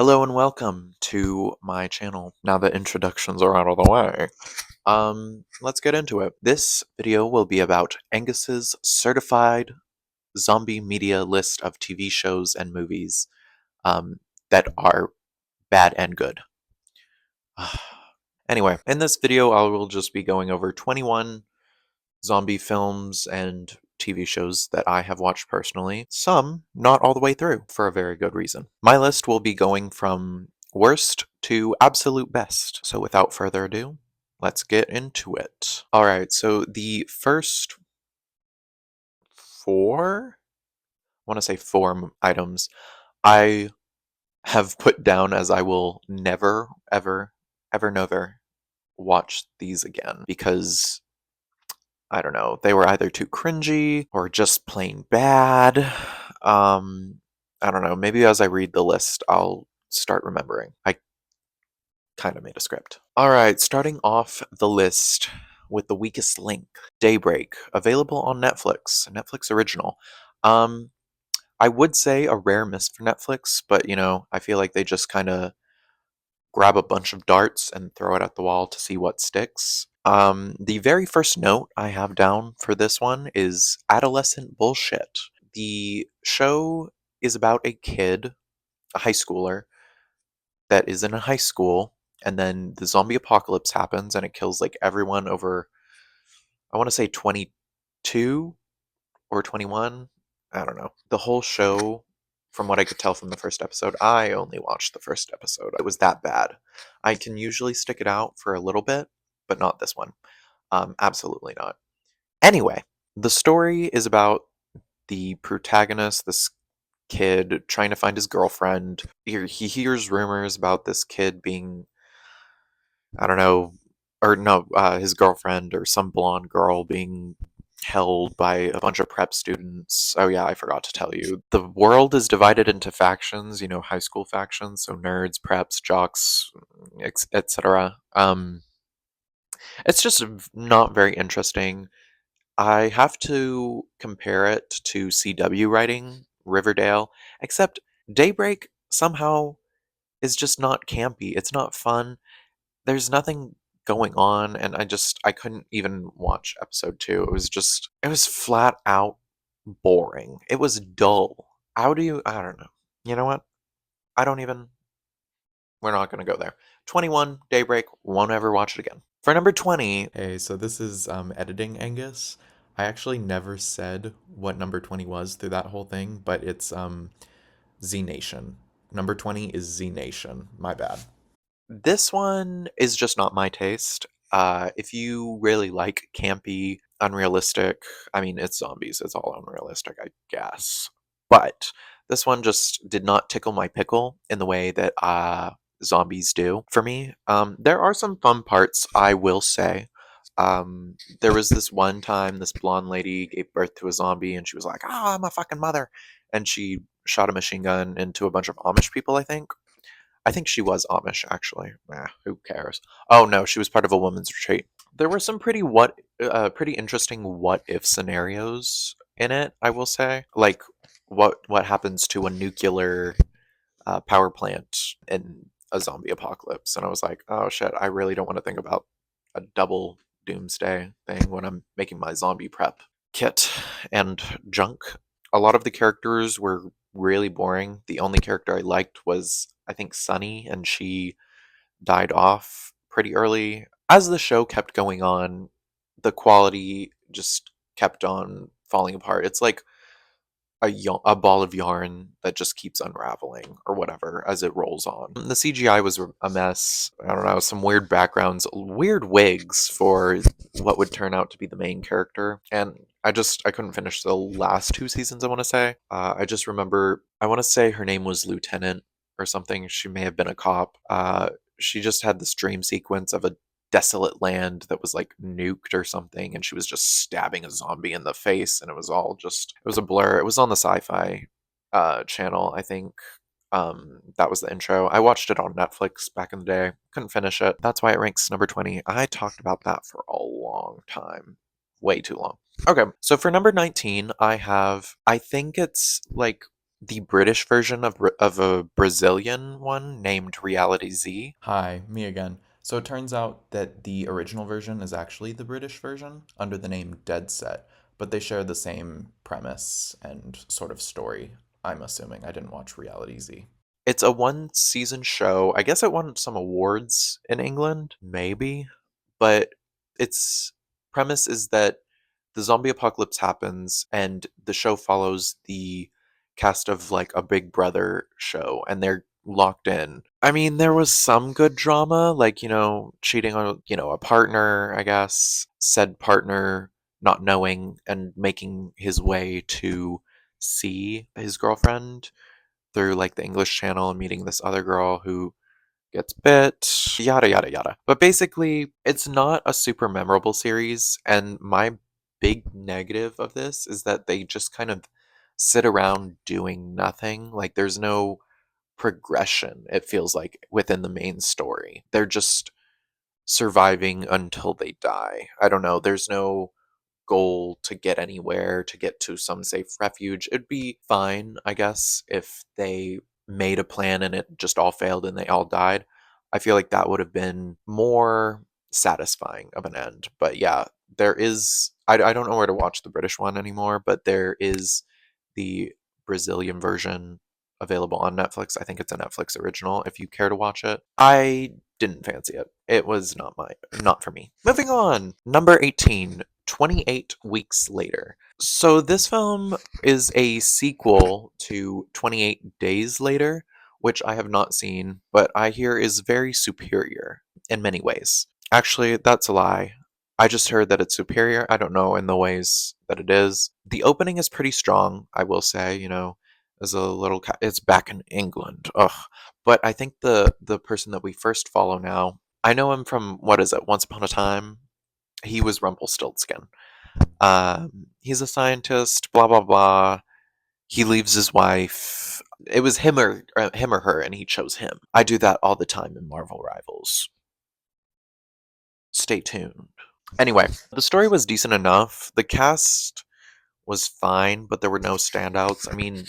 Hello and welcome to my channel. Now that introductions are out of the way, let's get into it. This video will be about Angus's certified zombie media list of TV shows and movies um, that are bad and good. Anyway, in this video, I will just be going over 21 zombie films and TV shows that I have watched personally, some not all the way through for a very good reason. My list will be going from worst to absolute best. So without further ado, let's get into it. All right, so the first four, I want to say four items I have put down as I will never, never watch these again because I don't know. They were either too cringy or just plain bad. I don't know. Maybe as I read the list, I'll start remembering. I kind of made a script. All right, starting off the list with the weakest link, Daybreak, available on Netflix, a Netflix original. Um, I would say a rare miss for Netflix, but I feel like they just kind of grab a bunch of darts and throw it at the wall to see what sticks. The very first note I have down for this one is adolescent bullshit. The show is about a kid, a high schooler, that is in a high school, and then the zombie apocalypse happens and it kills like everyone over, I want to say 22 or 21. I don't know. The whole show, from what I could tell from the first episode, I only watched the first episode. It was that bad. I can usually stick it out for a little bit, but not this one. Absolutely not. Anyway, the story is about the protagonist, this kid, trying to find his girlfriend. He hears rumors about this kid being, I don't know, or no, his girlfriend or some blonde girl being held by a bunch of prep students. Oh yeah, I forgot to tell you. The world is divided into factions, high school factions, so nerds, preps, jocks, etc. It's just not very interesting. I have to compare it to CW writing, Riverdale, except Daybreak somehow is just not campy. It's not fun. There's nothing going on, and I couldn't even watch episode 2. It was flat out boring. It was dull. I don't know. You know what? I don't even we're not going to go there. 21 Daybreak, won't ever watch it again. For number 20, hey, so this is editing Angus. I actually never said what number 20 was through that whole thing, but it's Z Nation. Number 20 is Z Nation. My bad. This one is just not my taste. If you really like campy, unrealistic, I mean, it's zombies, it's all unrealistic, I guess. But this one just did not tickle my pickle in the way that zombies do for me. There are some fun parts, I will say. There was this one time this blonde lady gave birth to a zombie and she was like, "Oh, I'm a fucking mother." And she shot a machine gun into a bunch of Amish people, I think. I think she was Amish, actually. Who cares? Oh no, she was part of a women's retreat. There were some pretty interesting what if scenarios in it. I will say, like what happens to a nuclear power plant in a zombie apocalypse, and I was like, oh shit, I really don't want to think about a double doomsday thing when I'm making my zombie prep kit and junk. A lot of the characters were really boring. The only character I liked was, I think, Sunny, and she died off pretty early. As the show kept going on, the quality just kept on falling apart. It's like a ball of yarn that just keeps unraveling or whatever as it rolls on. The CGI was a mess. I don't know, some weird backgrounds, weird wigs for what would turn out to be the main character. And I couldn't finish the last 2 seasons, I want to say. I just remember, I want to say her name was Lieutenant or something. She may have been a cop. She just had this dream sequence of a desolate land that was like nuked or something, and she was just stabbing a zombie in the face, and it was a blur. It was on the Sci-Fi channel, I think. That was the intro. I watched it on Netflix back in the day. Couldn't finish it. That's why it ranks number 20. I talked about that for a long time. Way too long. Okay, so for number 19, I think it's like the British version of a Brazilian one named Reality Z. Hi, me again. So it turns out that the original version is actually the British version under the name Dead Set, but they share the same premise and sort of story. I'm assuming. I didn't watch Reality Z. It's a one season show. I guess it won some awards in England, maybe, but its premise is that the zombie apocalypse happens and the show follows the cast of like a Big Brother show and they're locked in. I mean, there was some good drama, like, cheating on, a partner, I guess, said partner not knowing and making his way to see his girlfriend through like the English channel and meeting this other girl who gets bit, yada yada yada. But basically, it's not a super memorable series, and my big negative of this is that they just kind of sit around doing nothing. Like there's no progression, it feels like, within the main story. They're just surviving until they die. I don't know, there's no goal to get anywhere, to get to some safe refuge. It'd be fine, I guess, if they made a plan and it just all failed and they all died. I feel like that would have been more satisfying of an end. But yeah, there is. I don't know where to watch the British one anymore, but there is the Brazilian version available on Netflix. I think it's a Netflix original if you care to watch it. I didn't fancy it. It was not for me. Moving on. Number 18, 28 Weeks Later. So this film is a sequel to 28 Days Later, which I have not seen, but I hear is very superior in many ways. Actually, that's a lie. I just heard that it's superior. I don't know in the ways that it is. The opening is pretty strong, I will say, as a little it's back in England. Ugh. But I think the person that we first follow now, I know him from what is it? Once Upon a Time. He was Rumpelstiltskin. He's a scientist, blah blah blah. He leaves his wife. It was him or her, and he chose him. I do that all the time in Marvel Rivals. Stay tuned. Anyway, the story was decent enough. The cast was fine, but there were no standouts. I mean,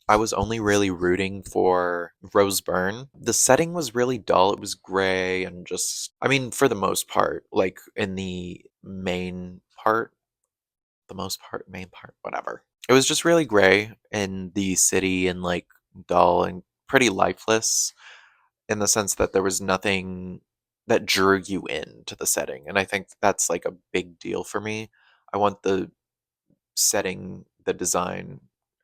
I was only really rooting for Rose Byrne. The setting was really dull. It was gray and just, I mean, for the most part, like in the main part, main part, whatever. It was just really gray in the city and like dull and pretty lifeless in the sense that there was nothing that drew you into the setting. And I think that's like a big deal for me. I want the setting, the design,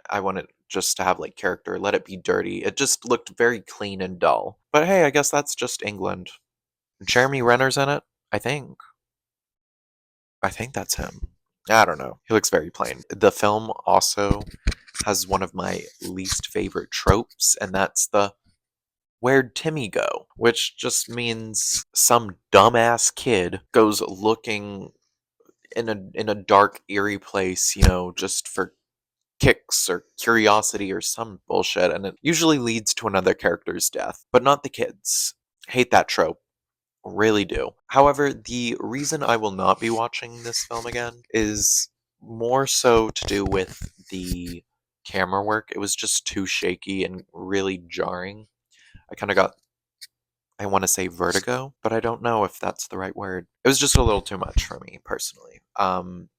I want it just to have like character, let it be dirty. It just looked very clean and dull. But hey, I guess that's just England. Jeremy Renner's in it, I think. I think that's him. I don't know. He looks very plain. The film also has one of my least favorite tropes, and that's the "Where'd Timmy go?" Which just means some dumbass kid goes looking in a dark, eerie place, just for kicks or curiosity or some bullshit, and it usually leads to another character's death, but not the kids. Hate that trope. Really do. However, the reason I will not be watching this film again is more so to do with the camera work. It was just too shaky and really jarring. I kind of got, I want to say vertigo, but I don't know if that's the right word. It was just a little too much for me personally.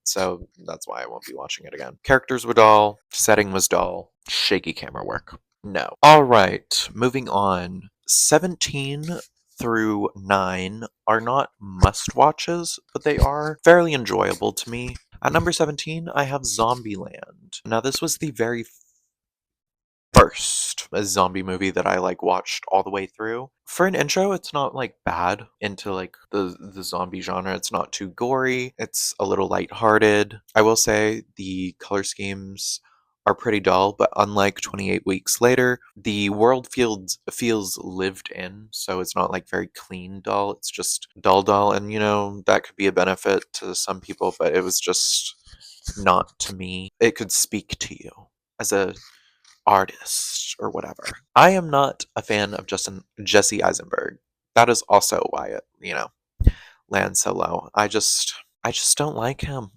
So that's why I won't be watching it again. Characters were dull, setting was dull, shaky camera work. No. All right, moving on. 17 through 9 are not must watches, but they are fairly enjoyable to me. At number 17, I have Zombieland. Now, this was the very first zombie movie that I like watched all the way through. For an intro, it's not like bad into like the zombie genre. It's not too gory. It's a little lighthearted. I will say the color schemes are pretty dull, but unlike 28 Weeks Later, the world feels lived in, so it's not like very clean dull. It's just dull, and that could be a benefit to some people, but it was just not to me. It could speak to you as a artist or whatever. I am not a fan of Jesse Eisenberg. That is also why it, lands so low. I just don't like him.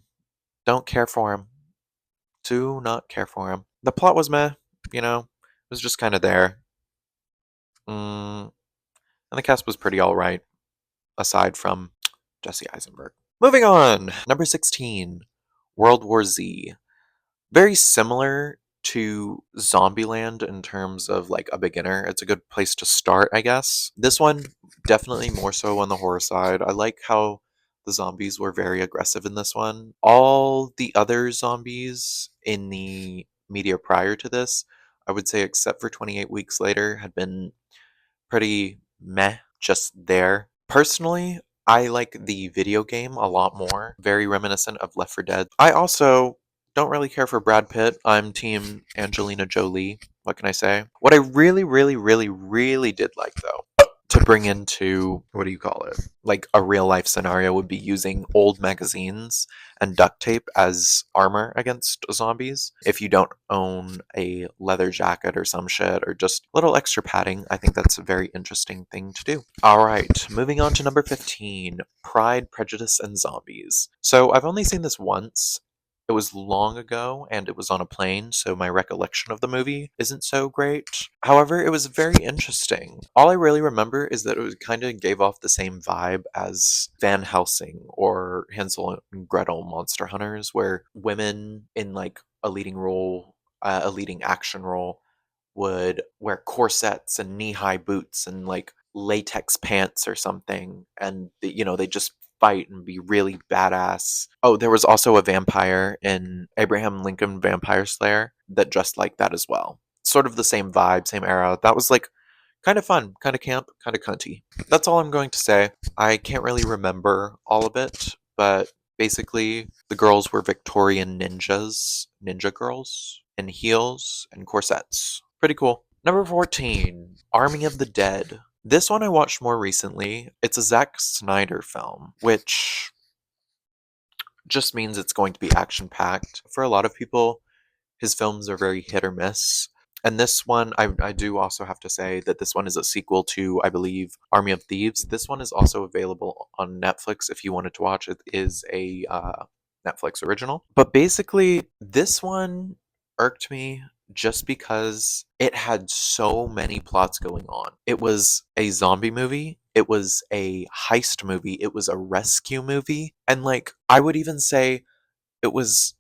Don't care for him. Do not care for him. The plot was meh. you know? It was just kind of there. Mm, and the cast was pretty alright, aside from Jesse Eisenberg. Moving on! Number 16, World War Z. Very similar to Zombieland in terms of like a beginner. It's a good place to start, I guess. This one definitely more so on the horror side. I like how the zombies were very aggressive in this one. All the other zombies in the media prior to this, I would say except for 28 Weeks Later, had been pretty meh, just there. Personally, I like the video game a lot more, very reminiscent of Left 4 Dead. I also don't really care for Brad Pitt. I'm team Angelina Jolie. What can I say? What I really, really, really, really did like though, to bring into what do you call it? Like a real life scenario would be using old magazines and duct tape as armor against zombies. If you don't own a leather jacket or some shit or just a little extra padding, I think that's a very interesting thing to do. All right, moving on to number 15, Pride, Prejudice, and Zombies. So I've only seen this once. It was long ago and it was on a plane, so my recollection of the movie isn't so great. However, it was very interesting. All I really remember is that it kind of gave off the same vibe as Van Helsing or Hansel and Gretel Monster Hunters, where women in like a leading role, a leading action role, would wear corsets and knee-high boots and like latex pants or something, and they just fight and be really badass. Oh, there was also a vampire in Abraham Lincoln Vampire Slayer that dressed like that as well. Sort of the same vibe, same era. That was like kind of fun, kind of camp, kind of cunty. That's all I'm going to say. I can't really remember all of it, but basically the girls were Victorian ninjas, ninja girls, in heels and corsets. Pretty cool. Number 14, Army of the Dead. This one I watched more recently. It's a Zack Snyder film, which just means it's going to be action packed. For a lot of people, his films are very hit or miss. And this one, I do also have to say that this one is a sequel to, I believe, Army of Thieves. This one is also available on Netflix if you wanted to watch it. It is a Netflix original. But basically, this one irked me just because it had so many plots going on. It was a zombie movie, it was a heist movie, it was a rescue movie, and like, I would even say it was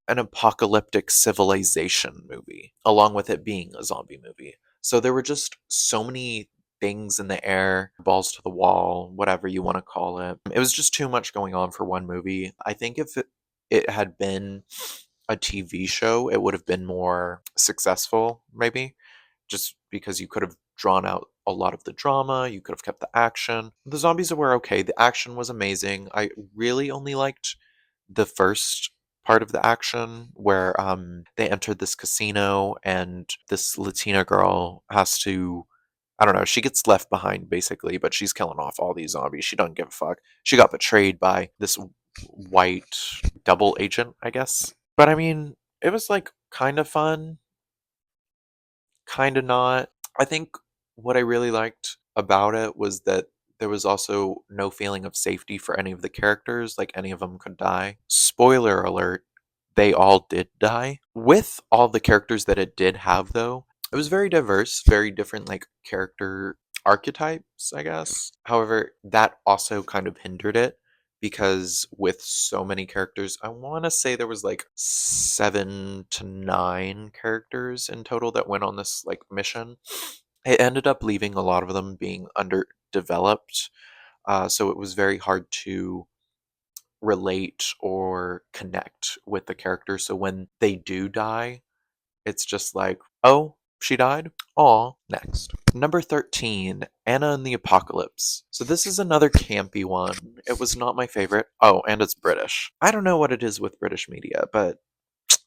an apocalyptic civilization movie, along with it being a zombie movie. So there were just so many things in the air, balls to the wall, whatever you want to call it. It was just too much going on for one movie. I think if it had been a TV show, it would have been more successful, maybe, just because you could have drawn out a lot of the drama, you could have kept the action. The zombies were okay, the action was amazing. I really only liked the first part of the action where they entered this casino and this Latina girl has to, I don't know, she gets left behind basically, but she's killing off all these zombies. She doesn't give a fuck. She got betrayed by this white double agent, I guess. But I mean, it was like kind of fun, kind of not. I think what I really liked about it was that there was also no feeling of safety for any of the characters, like any of them could die. Spoiler alert, they all did die. With all the characters that it did have though, it was very diverse, very different like character archetypes, I guess. However, that also kind of hindered it because with so many characters, I want to say there was like 7 to 9 characters in total that went on this like mission. It ended up leaving a lot of them being underdeveloped, so it was very hard to relate or connect with the characters. So when they do die, it's just like, oh, she died? Aw, next. Number 13, Anna and the Apocalypse. So this is another campy one. It was not my favorite. Oh, and it's British. I don't know what it is with British media, but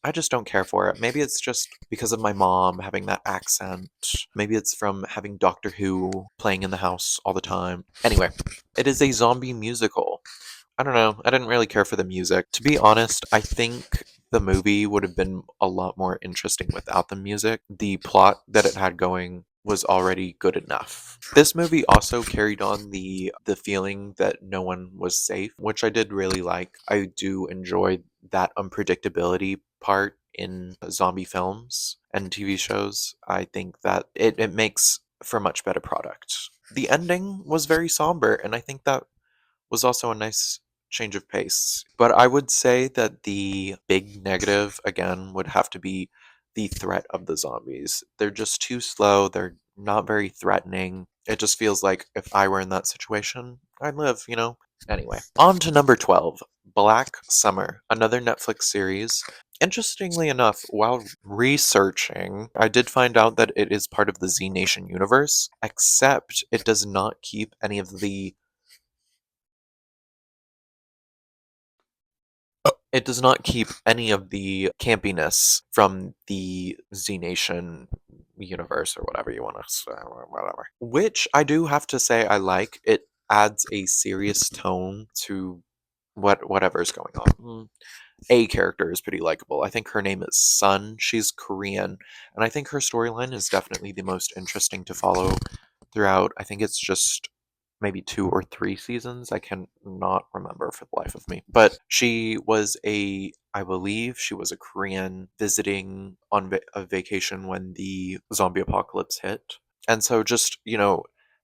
I just don't care for it. Maybe it's just because of my mom having that accent. Maybe it's from having Doctor Who playing in the house all the time. Anyway, it is a zombie musical. I don't know. I didn't really care for the music. To be honest, I think the movie would have been a lot more interesting without the music. The plot that it had going was already good enough. This movie also carried on the feeling that no one was safe, which I did really like. I do enjoy that unpredictability part in zombie films and TV shows. I think that it makes for a much better product. The ending was very somber, and I think that was also a nice change of pace. But I would say that the big negative, again, would have to be the threat of the zombies. They're just too slow, they're not very threatening. It just feels like if I were in that situation, I'd live, you know? Anyway, on to number 12, Black Summer, another Netflix series. Interestingly enough, while researching, I did find out that it is part of the Z Nation universe, except it does not keep any of the campiness from the Z Nation universe or whatever you want to say, whatever. Which I do have to say I like. It adds a serious tone to whatever's going on. A character is pretty likable. I think her name is Sun. She's Korean, and I think her storyline is definitely the most interesting to follow throughout. I think it's just maybe 2 or 3 seasons. I can not remember for the life of me. But I believe she was a Korean visiting on a vacation when the zombie apocalypse hit. And so just,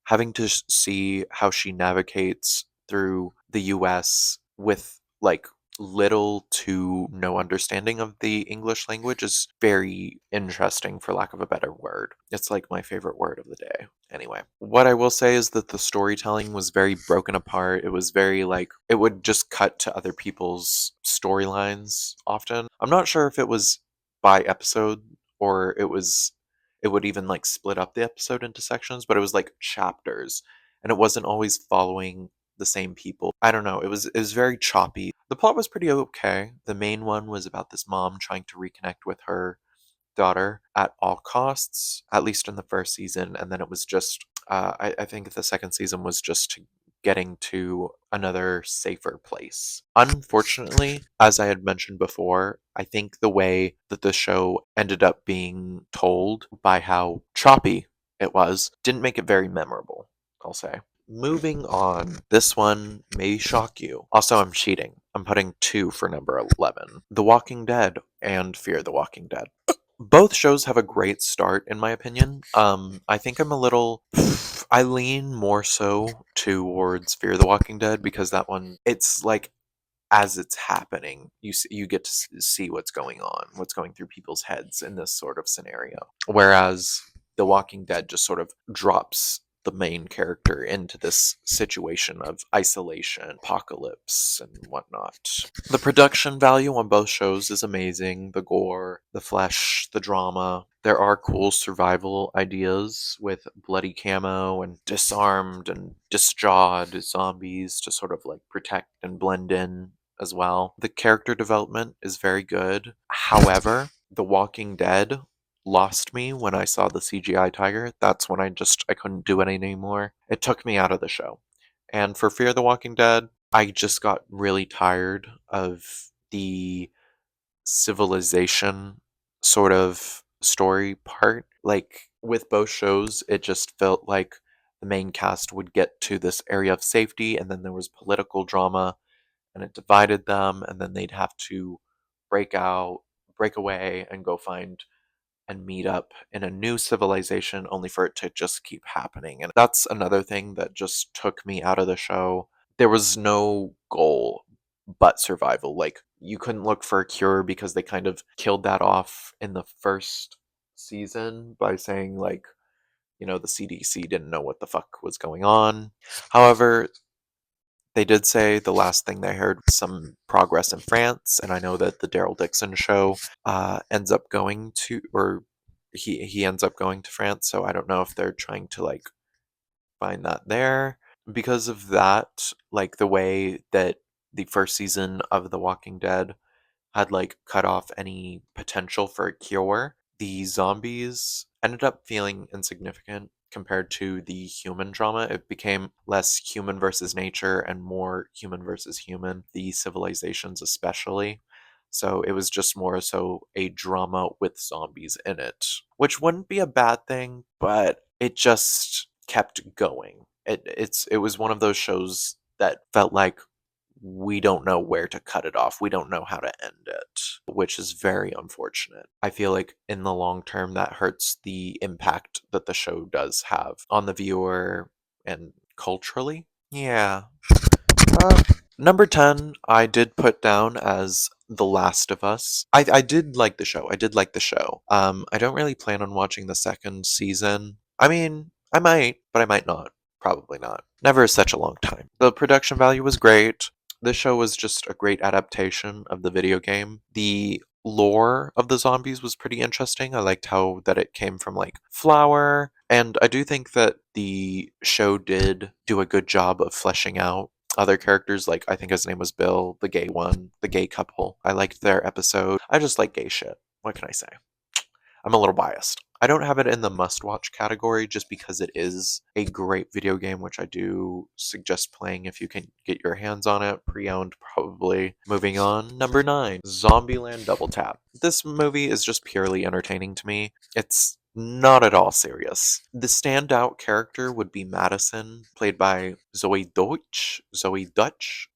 having to see how she navigates through the US with like little to no understanding of the English language is very interesting, for lack of a better word. It's like my favorite word of the day. Anyway, what I will say is that the storytelling was very broken apart. It was very like, it would just cut to other people's storylines often. I'm not sure if it was by episode or it would even like split up the episode into sections, but it was like chapters and it wasn't always following the same people. I don't know. It was very choppy. The plot was pretty okay. The main one was about this mom trying to reconnect with her daughter at all costs, at least in the first season, and then it was just I think the second season was just getting to another safer place. Unfortunately, as I had mentioned before, I think the way that the show ended up being told by how choppy it was didn't make it very memorable, I'll say. Moving on, this one may shock you. Also, I'm cheating. I'm putting 2 for number 11. The Walking Dead and Fear the Walking Dead. Both shows have a great start, in my opinion. I think I lean more so towards Fear the Walking Dead because that one, it's like as it's happening, you get to see what's going on, what's going through people's heads in this sort of scenario. Whereas The Walking Dead just sort of drops the main character into this situation of isolation, apocalypse, and whatnot. The production value on both shows is amazing. The gore, the flesh, the drama. There are cool survival ideas with bloody camo and disarmed and disjawed zombies to sort of like protect and blend in as well. The character development is very good. However, The Walking Dead lost me when I saw the CGI tiger. That's when I couldn't do it anymore. It took me out of the show. And for Fear the Walking Dead, I just got really tired of the civilization sort of story part. Like with both shows, it just felt like the main cast would get to this area of safety and then there was political drama and it divided them and then they'd have to break out, break away and go find and meet up in a new civilization only for it to just keep happening. And that's another thing that just took me out of the show. There was no goal but survival. Like, you couldn't look for a cure because they kind of killed that off in the first season by saying, like, the CDC didn't know what the fuck was going on. However, they did say the last thing they heard was some progress in France, and I know that the Daryl Dixon show ends up going to, or he ends up going to France. So I don't know if they're trying to like find that there. Because of that, like the way that the first season of The Walking Dead had like cut off any potential for a cure, the zombies ended up feeling insignificant compared to the human drama. It became less human versus nature and more human versus human, the civilizations especially. So it was just more so a drama with zombies in it, which wouldn't be a bad thing, but it just kept going. It was one of those shows that felt like we don't know where to cut it off. We don't know how to end it, which is very unfortunate. I feel like in the long term, that hurts the impact that the show does have on the viewer and culturally. Yeah. Uh, Number 10, I did put down as The Last of Us. I did like the show. I did like the show. I don't really plan on watching the second season. I mean, I might, but I might not. Probably not. Never is such a long time. The production value was great. The show was just a great adaptation of the video game. The lore of the zombies was pretty interesting. I liked how that it came from like flour, and I do think that the show did do a good job of fleshing out other characters. Like I think his name was Bill, the gay one, the gay couple. I liked their episode. I just like gay shit. What can I say? I'm a little biased. I don't have it in the must watch category just because it is a great video game, which I do suggest playing if you can get your hands on it. Pre owned, probably. Moving on. Number 9, Zombieland Double Tap. This movie is just purely entertaining to me. It's not at all serious. The standout character would be Madison, played by Zoe Dutch,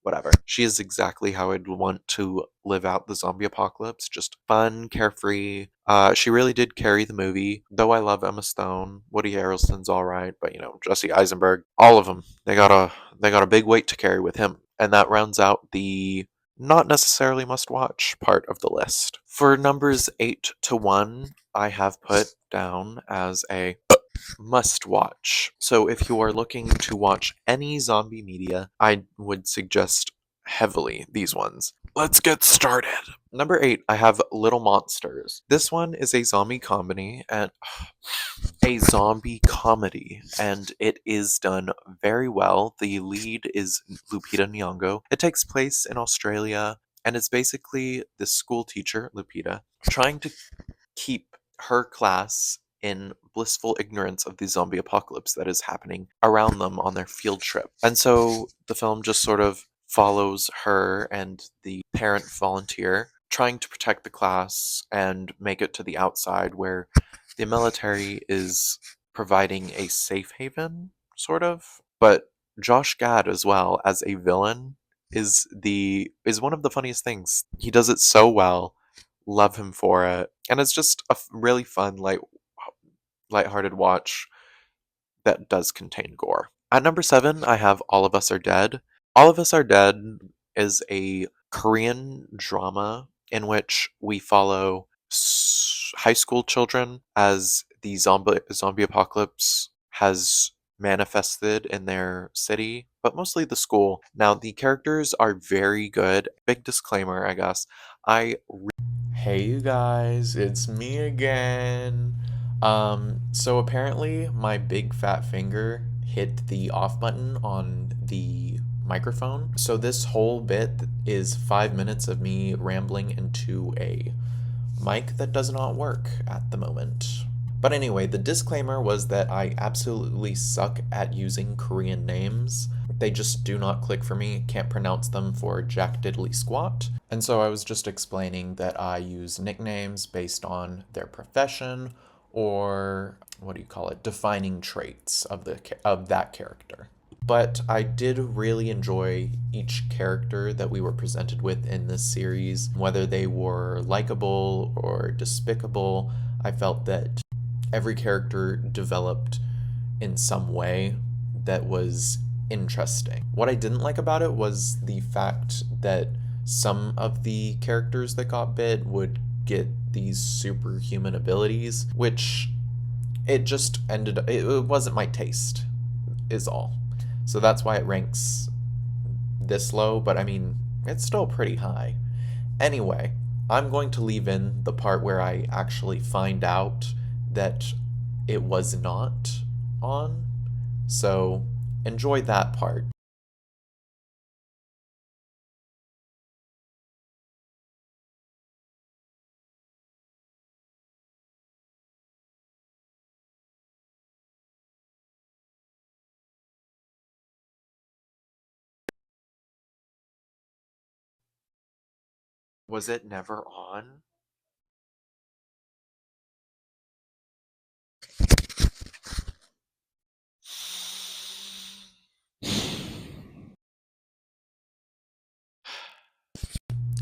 whatever. She is exactly how I'd want to live out the zombie apocalypse. Just fun, carefree. She really did carry the movie. Though I love Emma Stone, Woody Harrelson's all right, but Jesse Eisenberg, all of them, they got a big weight to carry with him, and that rounds out the not necessarily must watch part of the list. For numbers 8 to 1, I have put down as a must watch. So if you are looking to watch any zombie media, I would suggest heavily these ones. Let's get started. Number 8, I have Little Monsters. This one is a zombie comedy and it is done very well. The lead is Lupita Nyong'o. It takes place in Australia, and it's basically the school teacher, Lupita, trying to keep her class in blissful ignorance of the zombie apocalypse that is happening around them on their field trip. And so the film just sort of follows her and the parent volunteer trying to protect the class and make it to the outside where the military is providing a safe haven, sort of. But Josh Gad as well as a villain is one of the funniest things. He does it so well. Love him for it. And it's just a really fun, lighthearted watch that does contain gore. At number 7, I have All of Us Are Dead. All of Us Are Dead is a Korean drama in which we follow high school children as the zombie apocalypse has manifested in their city, but mostly the school. Now, the characters are very good. Big disclaimer, I guess. I Hey you guys, it's me again. So apparently my big fat finger hit the off button on the microphone. So this whole bit is 5 minutes of me rambling into a mic that does not work at the moment. But anyway, the disclaimer was that I absolutely suck at using Korean names. They just do not click for me, can't pronounce them for jack diddly squat. And so I was just explaining that I use nicknames based on their profession or what do you call it, defining traits of that character. But I did really enjoy each character that we were presented with in this series, whether they were likable or despicable. I felt that every character developed in some way that was interesting. What I didn't like about it was the fact that some of the characters that got bit would get these superhuman abilities, which it wasn't my taste, is all. So that's why it ranks this low, but I mean, it's still pretty high. Anyway, I'm going to leave in the part where I actually find out that it was not on. So enjoy that part. Was it never on?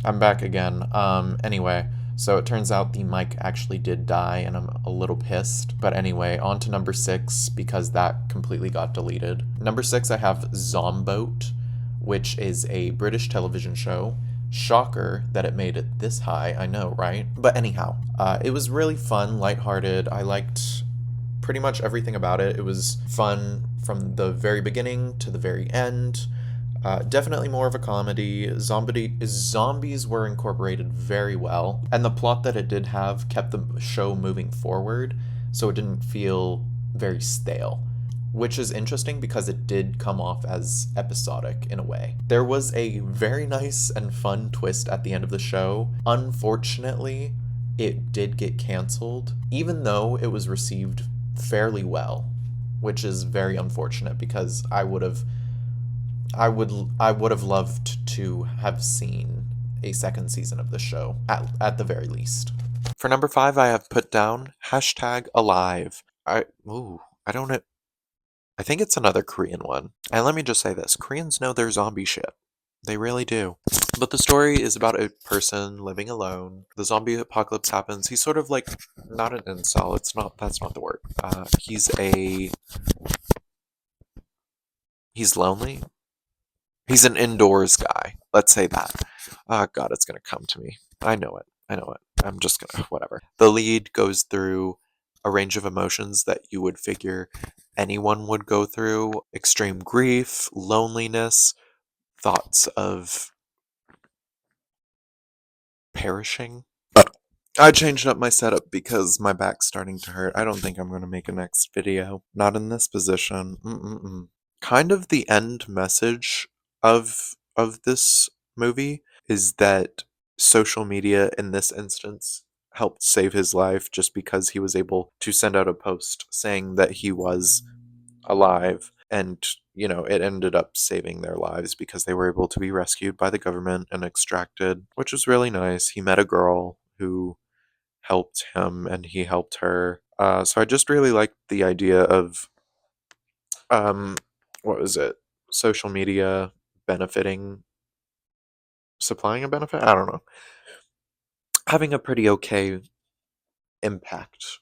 I'm back again. Anyway, so it turns out the mic actually did die, and I'm a little pissed. But anyway, on to number six, because that completely got deleted. Number six, I have Zomboat, which is a British television show. Shocker that it made it this high, I know, right? But anyhow, it was really fun, lighthearted. I liked pretty much everything about it. It was fun from the very beginning to the very end. Definitely more of a comedy. Zombies were incorporated very well, and the plot that it did have kept the show moving forward, so it didn't feel very stale. Which is interesting because it did come off as episodic in a way. There was a very nice and fun twist at the end of the show. Unfortunately, it did get canceled, even though it was received fairly well, which is very unfortunate because I would have loved to have seen a second season of the show at the very least. For number 5, I have put down hashtag alive. I don't know. I think it's another Korean one. And let me just say this, Koreans know their zombie shit. They really do. But the story is about a person living alone. The zombie apocalypse happens. He's sort of like not an incel. That's not the word. He's lonely. He's an indoors guy. Let's say that. Oh God, it's gonna come to me. I know it. I know it. I'm just gonna whatever. The lead goes through a range of emotions that you would figure anyone would go through: extreme grief, loneliness, thoughts of perishing. I changed up my setup because my back's starting to hurt. I don't think I'm going to make a next video. Not in this position. Mm-mm-mm. Kind of the end message of this movie is that social media in this instance helped save his life just because he was able to send out a post saying that he was alive, and it ended up saving their lives because they were able to be rescued by the government and extracted, which was really nice. He met a girl who helped him and he helped her. So I just really liked the idea of um, what was it? Social media benefiting, supplying a benefit? I don't know. Having a pretty okay impact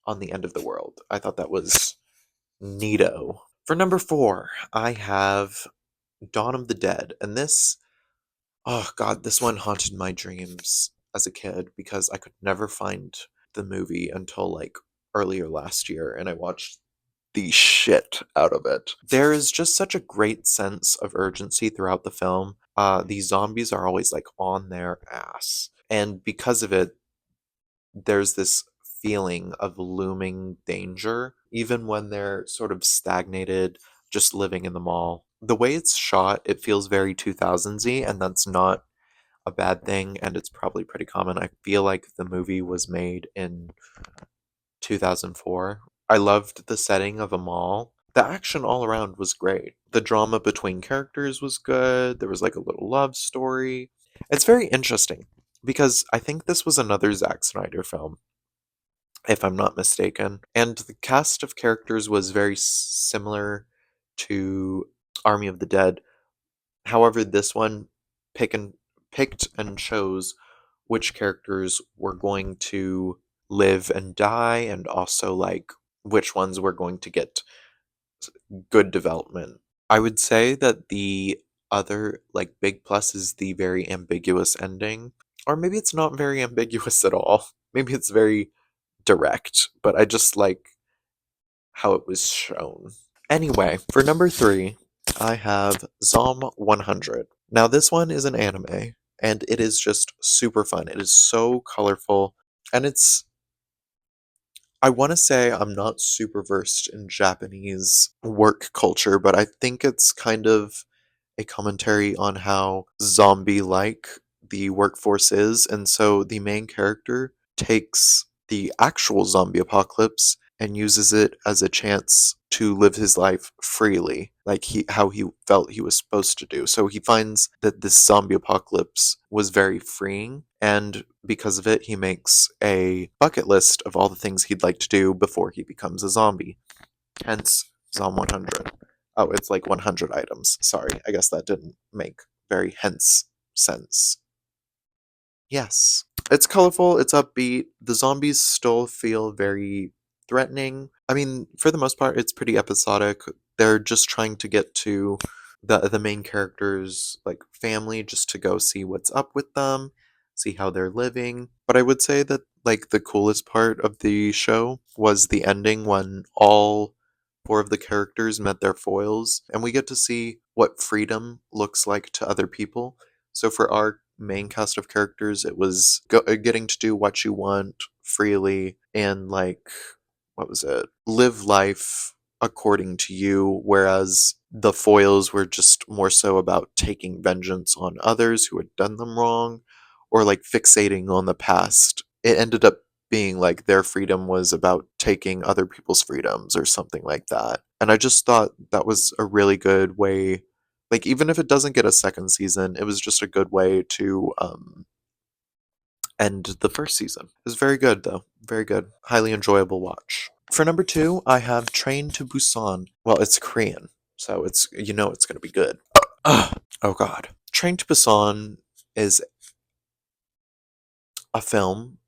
on the end of the world. I thought that was neato. For number 4, I have Dawn of the Dead. And oh God, this one haunted my dreams as a kid because I could never find the movie until like earlier last year, and I watched the shit out of it. There is just such a great sense of urgency throughout the film. These zombies are always like on their ass. And because of it, there's this feeling of looming danger, even when they're sort of stagnated, just living in the mall. The way it's shot, it feels very 2000s-y, and that's not a bad thing, and it's probably pretty common. I feel like the movie was made in 2004. I loved the setting of a mall. The action all around was great. The drama between characters was good. There was like a little love story. It's very interesting because I think this was another Zack Snyder film, if I'm not mistaken. And the cast of characters was very similar to Army of the Dead. However, this one pick and picked and chose which characters were going to live and die, and also like which ones were going to get good development. I would say that the other like big plus is the very ambiguous ending. Or maybe it's not very ambiguous at all. Maybe it's very direct, but I just like how it was shown. Anyway, for number 3, I have Zom 100. Now, this one is an anime, and it is just super fun. It is so colorful, and I want to say I'm not super versed in Japanese work culture, but I think it's kind of a commentary on how zombie like the workforce is. And so the main character takes the actual zombie apocalypse and uses it as a chance to live his life freely, like how he felt he was supposed to do. So he finds that this zombie apocalypse was very freeing, and because of it, he makes a bucket list of all the things he'd like to do before he becomes a zombie. Hence, Zom 100. Oh, it's like 100 items. Sorry, I guess that didn't make very hence sense. Yes. It's colorful, it's upbeat. The zombies still feel very threatening. I mean, for the most part, it's pretty episodic. They're just trying to get to the main character's like family just to go see what's up with them, see how they're living. But I would say that like the coolest part of the show was the ending when all four of the characters met their foils and we get to see what freedom looks like to other people. So for our main cast of characters, it was getting to do what you want freely and like what was it? Live life according to you, whereas the foils were just more so about taking vengeance on others who had done them wrong or like fixating on the past. It ended up being like their freedom was about taking other people's freedoms or something like that. And I just thought that was a really good way, like even if it doesn't get a second season, it was just a good way to end the first season. It was very good though. Very good. Highly enjoyable watch. For number 2, I have Train to Busan. Well, it's Korean, so it's gonna be good. Ugh. Oh god. Train to Busan is a film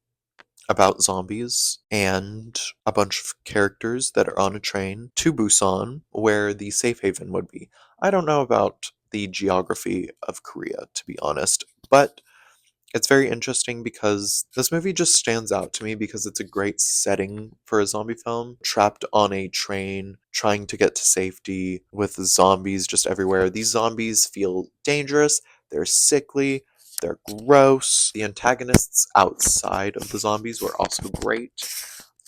about zombies and a bunch of characters that are on a train to Busan, where the safe haven would be. I don't know about the geography of Korea, to be honest, but it's very interesting because this movie just stands out to me because it's a great setting for a zombie film. Trapped on a train, trying to get to safety with zombies just everywhere. These zombies feel dangerous, they're sickly, they're gross. The antagonists outside of the zombies were also great.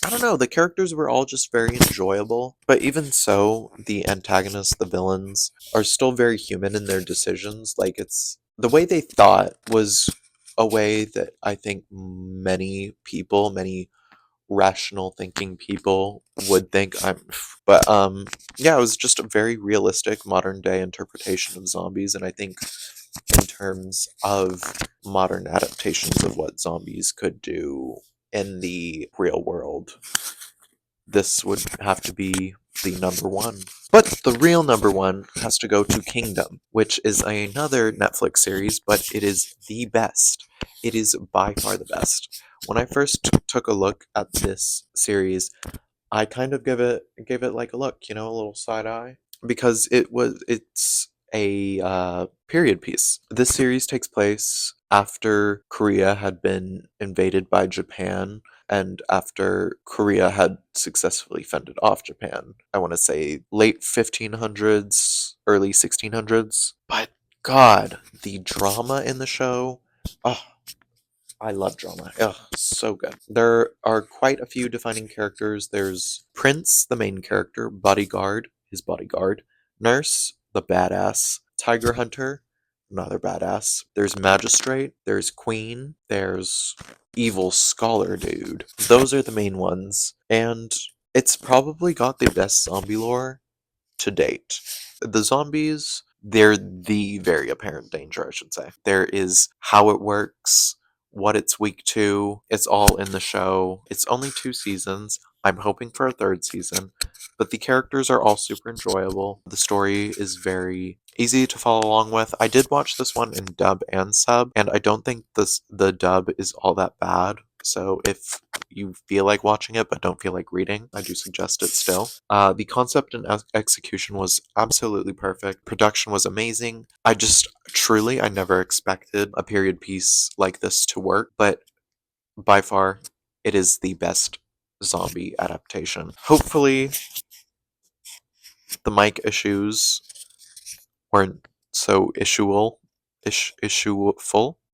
I don't know, the characters were all just very enjoyable, but even so, the antagonists, the villains, are still very human in their decisions. Like, it's the way they thought was a way that I think many people, many rational thinking people would think but yeah, it was just a very realistic modern day interpretation of zombies, and I think in terms of modern adaptations of what zombies could do in the real world, this would have to be the number one. But the real number one has to go to Kingdom, which is another Netflix series, but it is the best. It is by far the best. When I first took a look at this series, I kind of gave it like a look, a little side eye, because it's a period piece. This series takes place after Korea had been invaded by Japan and after Korea had successfully fended off Japan. I want to say late 1500s, early 1600s. But God, the drama in the show, oh, I love drama. Ugh, so good. There are quite a few defining characters. There's Prince, the main character, Bodyguard, his bodyguard, Nurse, the badass, Tiger Hunter, another badass. There's Magistrate, there's Queen, there's Evil Scholar Dude. Those are the main ones. And it's probably got the best zombie lore to date. The zombies, they're the very apparent danger, I should say. There is how it works, what it's weak to. It's all in the show. It's only 2 seasons. I'm hoping for a third season, but the characters are all super enjoyable. The story is very easy to follow along with. I did watch this one in dub and sub, and I don't think the dub is all that bad. So if you feel like watching it but don't feel like reading, I do suggest it still. The concept and execution was absolutely perfect. Production was amazing. I never expected a period piece like this to work, but by far, it is the best zombie adaptation. Hopefully, the mic issues weren't so issueful,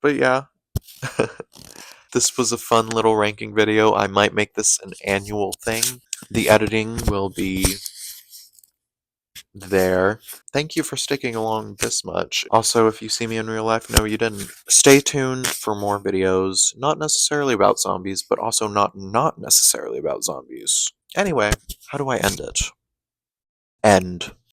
but yeah. This was a fun little ranking video. I might make this an annual thing. The editing will be there. Thank you for sticking along this much. Also, if you see me in real life, no, you didn't. Stay tuned for more videos, not necessarily about zombies, but also not necessarily about zombies. Anyway, how do I end it? End.